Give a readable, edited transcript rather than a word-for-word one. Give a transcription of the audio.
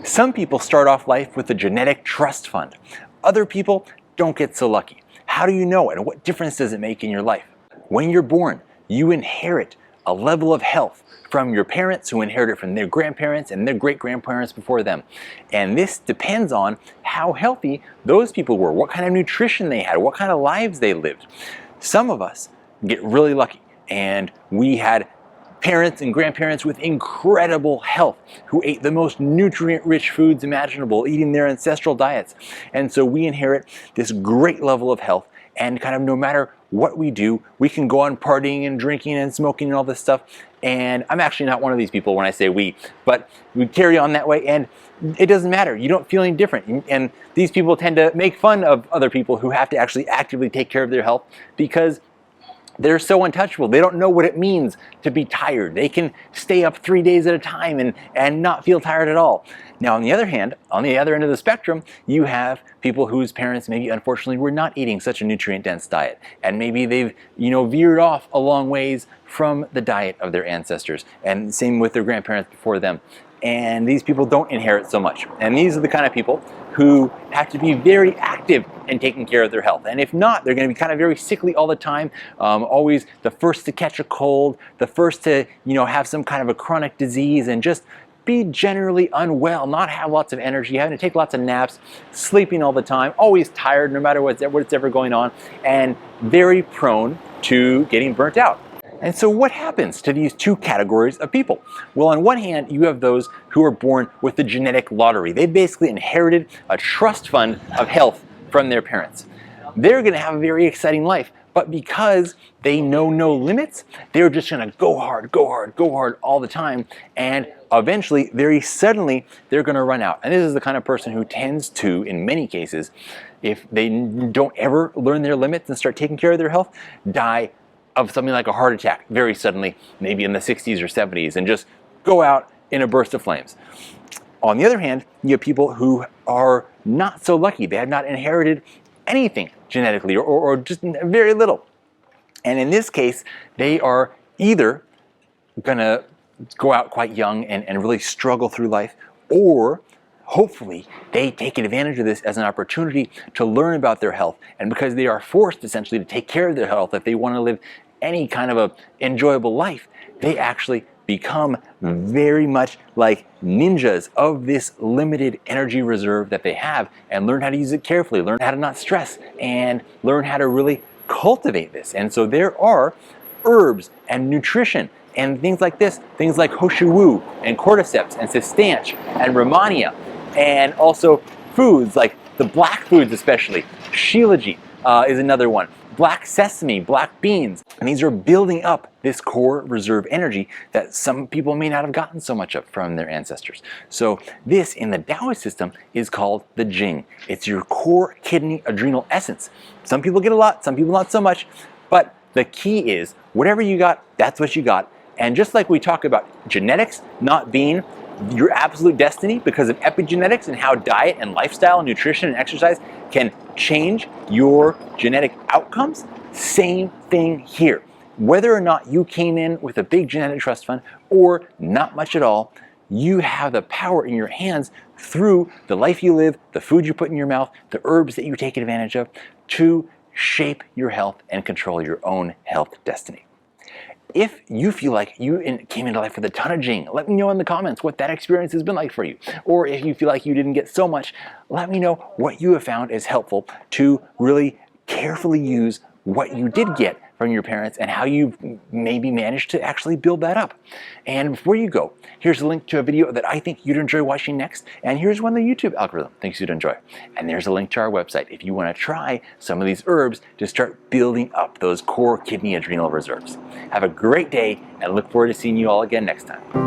Some people start off life with a genetic trust fund. Other people don't get so lucky. How do you know, and what difference does it make in your life? When you're born, you inherit a level of health from your parents, who inherit it from their grandparents and their great-grandparents before them. And this depends on how healthy those people were, what kind of nutrition they had, what kind of lives they lived. Some of us get really lucky, and we had parents and grandparents with incredible health who ate the most nutrient-rich foods imaginable, eating their ancestral diets. And so we inherit this great level of health, and kind of no matter what we do, we can go on partying and drinking and smoking and all this stuff. And I'm actually not one of these people when I say we, but we carry on that way, and it doesn't matter. You don't feel any different. And these people tend to make fun of other people who have to actually actively take care of their health because they're so untouchable. They don't know what it means to be tired. They can stay up 3 days at a time and not feel tired at all. Now, on the other hand, on the other end of the spectrum, you have people whose parents maybe unfortunately were not eating such a nutrient-dense diet. And maybe they've, veered off a long ways from the diet of their ancestors. And same with their grandparents before them. And these people don't inherit so much. And these are the kind of people who have to be very active in taking care of their health. And if not, they're going to be kind of very sickly all the time, always the first to catch a cold, the first to, have some kind of a chronic disease, and just be generally unwell, not have lots of energy, having to take lots of naps, sleeping all the time, always tired no matter what's ever going on, and very prone to getting burnt out. And so what happens to these two categories of people? Well, on one hand, you have those who are born with the genetic lottery. They basically inherited a trust fund of health from their parents. They're going to have a very exciting life, but because they know no limits, they're just going to go hard, go hard, go hard all the time, and eventually, very suddenly, they're going to run out. And this is the kind of person who tends to, in many cases, if they don't ever learn their limits and start taking care of their health, die of something like a heart attack very suddenly, maybe in the 60s or 70s, and just go out in a burst of flames. On the other hand, you have people who are not so lucky. They have not inherited anything genetically, or just very little. And in this case, they are either going to go out quite young and really struggle through life, or hopefully they take advantage of this as an opportunity to learn about their health. And because they are forced essentially to take care of their health, if they want to live any kind of a enjoyable life, they actually become very much like ninjas of this limited energy reserve that they have, and learn how to use it carefully, learn how to not stress, and learn how to really cultivate this. And so there are herbs and nutrition and things like this, things like hoshiwu and cordyceps and cistanche and romania, and also foods like the black foods, especially shilajit is another one, black sesame, black beans. And these are building up this core reserve energy that some people may not have gotten so much of from their ancestors. So this, in the Taoist system, is called the Jing. It's your core kidney adrenal essence. Some people get a lot, some people not so much, but the key is whatever you got, that's what you got. And just like we talk about genetics not being your absolute destiny because of epigenetics and how diet and lifestyle and nutrition and exercise can change your genetic outcomes, same thing here. Whether or not you came in with a big genetic trust fund or not much at all, you have the power in your hands through the life you live, the food you put in your mouth, the herbs that you take advantage of, to shape your health and control your own health destiny. If you feel like you came into life with a ton of Jing, let me know in the comments what that experience has been like for you. Or if you feel like you didn't get so much, let me know what you have found is helpful to really carefully use what you did get from your parents and how you maybe managed to actually build that up. And before you go, here's a link to a video that I think you'd enjoy watching next, and here's one the YouTube algorithm thinks you'd enjoy. And there's a link to our website if you want to try some of these herbs to start building up those core kidney adrenal reserves. Have a great day, and look forward to seeing you all again next time.